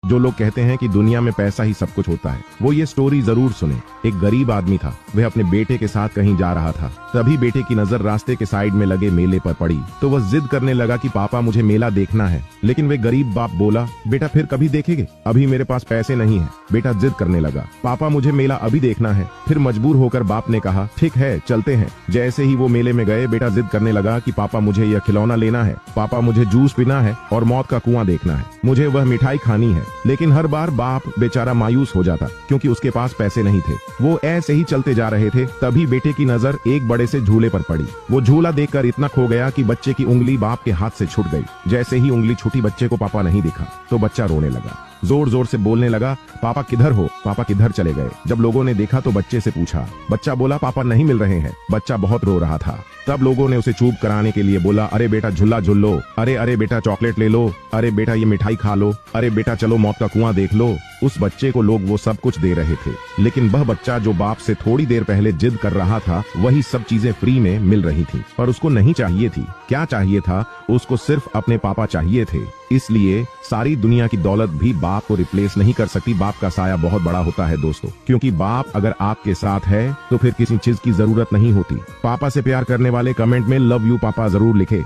जो लोग कहते हैं कि दुनिया में पैसा ही सब कुछ होता है, वो ये स्टोरी जरूर सुने। एक गरीब आदमी था, वह अपने बेटे के साथ कहीं जा रहा था। तभी बेटे की नजर रास्ते के साइड में लगे मेले पर पड़ी, तो वह जिद करने लगा कि पापा मुझे मेला देखना है। लेकिन वे गरीब बाप बोला, बेटा फिर कभी देखेंगे, अभी मेरे पास पैसे नहीं है। बेटा जिद करने लगा, पापा मुझे मेला अभी देखना है। फिर मजबूर होकर बाप ने कहा, ठीक है चलते हैं। जैसे ही वो मेले में गए, बेटा जिद करने लगा कि पापा मुझे यह खिलौना लेना है, पापा मुझे जूस पीना है और मौत का कुआं देखना है, मुझे वह मिठाई खानी है। लेकिन हर बार बाप बेचारा मायूस हो जाता, क्योंकि उसके पास पैसे नहीं थे। वो ऐसे ही चलते जा रहे थे, तभी बेटे की नजर एक बड़े से झूले पर पड़ी। वो झूला देखकर इतना खो गया कि बच्चे की उंगली बाप के हाथ से छूट गई। जैसे ही उंगली छूटी, बच्चे को पापा नहीं दिखा, तो बच्चा रोने लगा, जोर जोर से बोलने लगा, पापा किधर हो, पापा किधर चले गए। जब लोगों ने देखा तो बच्चे से पूछा। बच्चा बोला, पापा नहीं मिल रहे हैं। बच्चा बहुत रो रहा था। तब लोगों ने उसे चुप कराने के लिए बोला, अरे बेटा झूला झूल लो, अरे बेटा चॉकलेट ले लो, अरे बेटा ये मिठाई खा लो, अरे बेटा चलो मौत का कुआं देख लो। उस बच्चे को लोग वो सब कुछ दे रहे थे, लेकिन वह बच्चा जो बाप से थोड़ी देर पहले जिद कर रहा था, वही सब चीजें फ्री में मिल रही थी। पर उसको नहीं चाहिए थी। क्या चाहिए था? उसको सिर्फ अपने पापा चाहिए थे। इसलिए सारी दुनिया की दौलत भी बाप को रिप्लेस नहीं कर सकती। बाप का साया बहुत बड़ा होता है दोस्तों, क्योंकि बाप अगर आपके साथ है तो फिर किसी चीज की जरूरत नहीं होती। पापा से प्यार करने वाले कमेंट में लव यू पापा जरूर लिखे।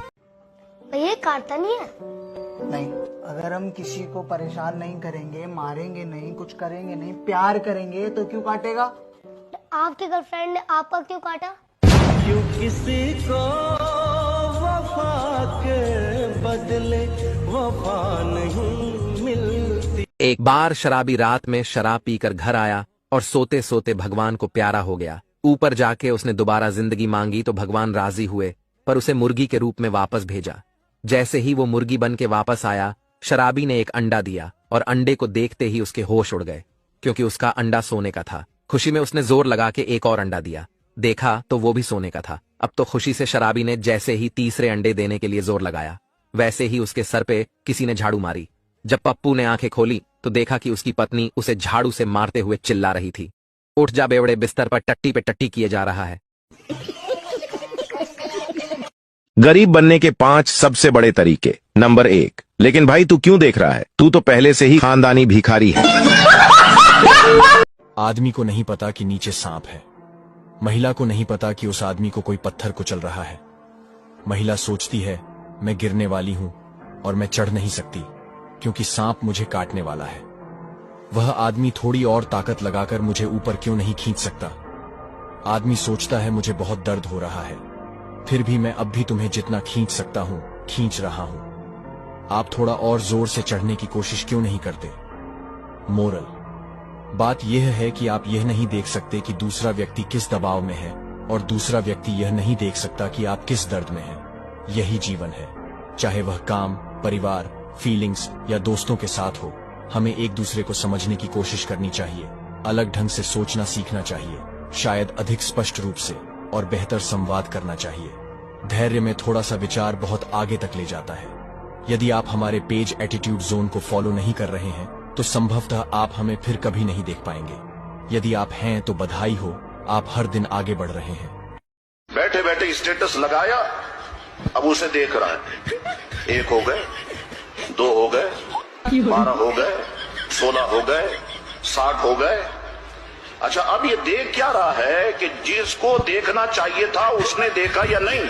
ये काटता नहीं है? नहीं, अगर हम किसी को परेशान नहीं करेंगे, मारेंगे नहीं, कुछ करेंगे नहीं, प्यार करेंगे तो क्यों काटेगा? आपकी गर्लफ्रेंड ने आपका क्यों काटा? क्यों किसी को वफा के बदले वफा नहीं मिलती। एक बार शराबी रात में शराब पीकर घर आया और सोते सोते भगवान को प्यारा हो गया। ऊपर जाके उसने दोबारा जिंदगी मांगी तो भगवान राजी हुए, पर उसे मुर्गी के रूप में वापस भेजा। जैसे ही वो मुर्गी बन के वापस आया, शराबी ने एक अंडा दिया और अंडे को देखते ही उसके होश उड़ गए, क्योंकि उसका अंडा सोने का था। खुशी में उसने जोर लगा के एक और अंडा दिया, देखा तो वो भी सोने का था। अब तो खुशी से शराबी ने जैसे ही तीसरे अंडे देने के लिए जोर लगाया, वैसे ही उसके सर पे किसी ने झाड़ू मारी। जब पप्पू ने आंखें खोली तो देखा कि उसकी पत्नी उसे झाड़ू से मारते हुए चिल्ला रही थी, उठ जा बेवड़े, बिस्तर पर टट्टी पे टट्टी किए जा रहा है। गरीब बनने के 5 सबसे बड़े तरीके। नंबर 1, लेकिन भाई तू क्यों देख रहा है, तू तो पहले से ही खानदानी भिखारी है। आदमी को नहीं पता कि नीचे सांप है। महिला को नहीं पता कि उस आदमी को कोई पत्थर कुचल रहा है। महिला सोचती है मैं गिरने वाली हूं और मैं चढ़ नहीं सकती क्योंकि सांप मुझे काटने वाला है। वह आदमी थोड़ी और ताकत लगाकर मुझे ऊपर क्यों नहीं खींच सकता। आदमी सोचता है मुझे बहुत दर्द हो रहा है, फिर भी मैं अब भी तुम्हें जितना खींच सकता हूं खींच रहा हूं। आप थोड़ा और जोर से चढ़ने की कोशिश क्यों नहीं करते। मोरल बात यह है कि आप यह नहीं देख सकते कि दूसरा व्यक्ति किस दबाव में है, और दूसरा व्यक्ति यह नहीं देख सकता कि आप किस दर्द में हैं। यही जीवन है, चाहे वह काम, परिवार, फीलिंग्स या दोस्तों के साथ हो। हमें एक दूसरे को समझने की कोशिश करनी चाहिए, अलग ढंग से सोचना सीखना चाहिए, शायद अधिक स्पष्ट रूप से और बेहतर संवाद करना चाहिए। धैर्य में थोड़ा सा विचार बहुत आगे तक ले जाता है। यदि आप हमारे पेज एटीट्यूड जोन को फॉलो नहीं कर रहे हैं तो संभवतः आप हमें फिर कभी नहीं देख पाएंगे। यदि आप हैं तो बधाई हो, आप हर दिन आगे बढ़ रहे हैं। बैठे बैठे स्टेटस लगाया, अब उसे देख रहा है। 1 हो गए, 2 हो गए, 12 हो गए, 16 हो गए, 60 हो गए। अच्छा, अब ये देख क्या रहा है कि जिसको देखना चाहिए था उसने देखा या नहीं।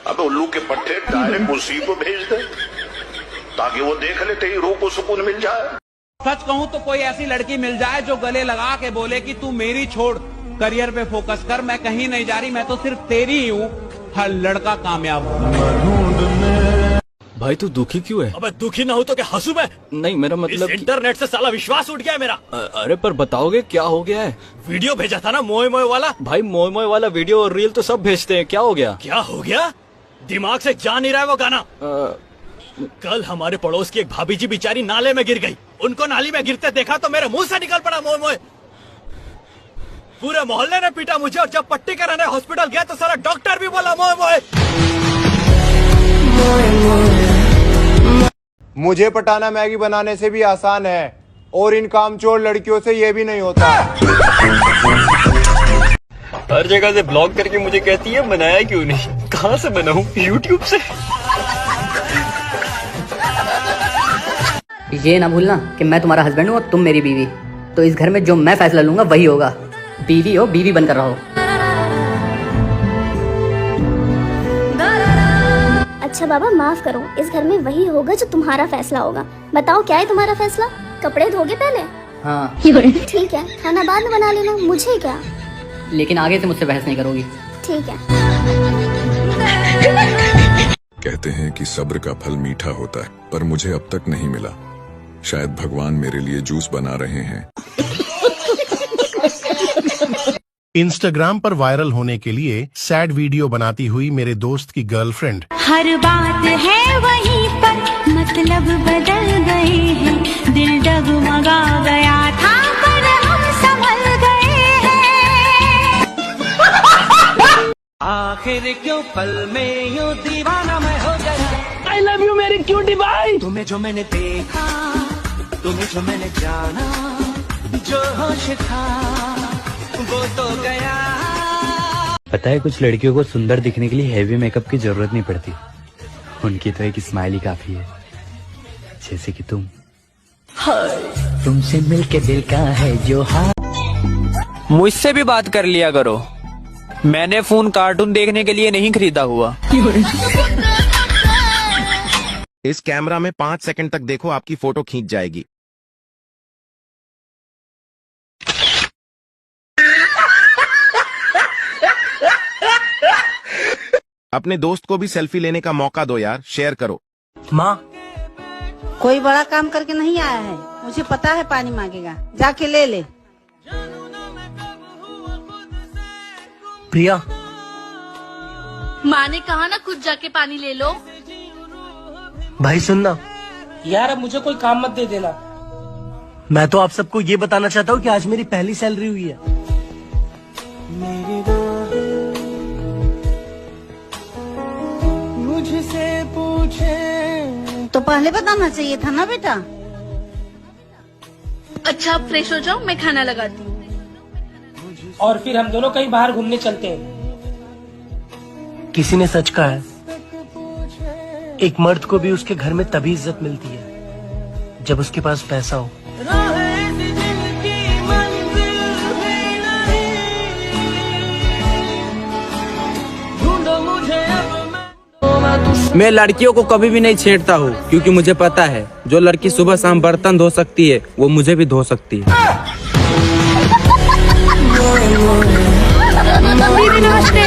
अब उल्लू के पट्टे डायरेक्ट उसी को भेज दे ताकि वो देख लेते ही रूह को सुकून मिल जाए। सच कहूं तो कोई ऐसी लड़की मिल जाए जो गले लगा के बोले कि तू मेरी छोड़, करियर पे फोकस कर, मैं कहीं नहीं जा रही, मैं तो सिर्फ तेरी ही हूँ, हर लड़का कामयाब होगा। भाई तू दुखी क्यों है? अबे दुखी ना हो तो क्या हंसू मैं? नहीं, मेरा मतलब इंटरनेट से साला विश्वास उठ गया है मेरा। अरे पर बताओगे क्या हो गया है? वीडियो भेजा था ना मोए मोए वाला। भाई मोए मोए वाला वीडियो और रील तो सब भेजते हैं, क्या हो गया? क्या हो गया? दिमाग से जा नहीं रहा है वो गाना। कल हमारे पड़ोस की एक भाभी जी बेचारी नाले में गिर गई। उनको नाली में गिरते देखा तो मेरे मुंह से निकल पड़ा मोए मोए। पूरे मोहल्ले ने पीटा मुझे, और जब पट्टी कराने हॉस्पिटल गया तो सारा डॉक्टर भी बोला मोए मोए। मुझे पटाना मैगी बनाने से भी आसान है, और इन कामचोर लड़कियों से ये भी नहीं होता। हर जगह से ब्लॉग करके मुझे कहती है बनाया क्यों नहीं। कहाँ से बनाऊं? YouTube से। ये ना भूलना कि मैं तुम्हारा हस्बैंड हूँ और तुम मेरी बीवी। तो इस घर में जो मैं फैसला लूंगा वही होगा। बीवी हो, बीवी बनकर रहो। अच्छा बाबा माफ करो, इस घर में वही होगा जो तुम्हारा फैसला होगा। बताओ क्या है तुम्हारा फैसला? कपड़े धोगे पहले? हाँ। ठीक है, खाना बाद में बना लेना, मुझे क्या। लेकिन आगे से मुझसे बहस नहीं करोगी। ठीक है। कहते हैं कि सब्र का फल मीठा होता है, पर मुझे अब तक नहीं मिला। शायद भगवान मेरे लिए जूस बना रहे हैं। इंस्टाग्राम पर वायरल होने के लिए सैड वीडियो बनाती हुई मेरे दोस्त की गर्लफ्रेंड। हर बात है वहीं पर, मतलब बदल गए हैं। दिल डगमगा गया था पर हम संभल गए हैं। आखिर क्यों पल में यूं दीवाना मैं हो गया। I love you मेरी क्यूटी बाई। तुम्हें जो मैंने देखा, तुम्हें जो मैंने जाना, जो होश था वो तो गया। पता है कुछ लड़कियों को सुंदर दिखने के लिए हैवी मेकअप की जरूरत नहीं पड़ती। उनकी तो एक स्माइल ही काफी है, जैसे कि तुम। तुमसे मिलके दिल का है जो हाथ। मुझसे भी बात कर लिया करो, मैंने फोन कार्टून देखने के लिए नहीं खरीदा हुआ। इस कैमरा में 5 सेकंड तक देखो, आपकी फोटो खींच जाएगी। अपने दोस्त को भी सेल्फी लेने का मौका दो यार, शेयर करो। माँ, कोई बड़ा काम करके नहीं आया है, मुझे पता है पानी मांगेगा, जाके ले ले। प्रिया, माँ ने कहा ना खुद जाके पानी ले लो। भाई सुनना यार, अब मुझे कोई काम मत दे देना। मैं तो आप सबको ये बताना चाहता हूँ कि आज मेरी पहली सैलरी हुई है। मुझसे पूछे तो पहले बताना चाहिए था ना बेटा। अच्छा आप फ्रेश हो जाओ, मैं खाना लगाती हूँ। और फिर हम दोनों कहीं बाहर घूमने चलते हैं। किसी ने सच कहा है, एक मर्द को भी उसके घर में तभी इज्जत मिलती है जब उसके पास पैसा हो। मैं लड़कियों को कभी भी नहीं छेड़ता हूँ, क्योंकि मुझे पता है जो लड़की सुबह शाम बर्तन धो सकती है वो मुझे भी धो सकती है। नमस्ते।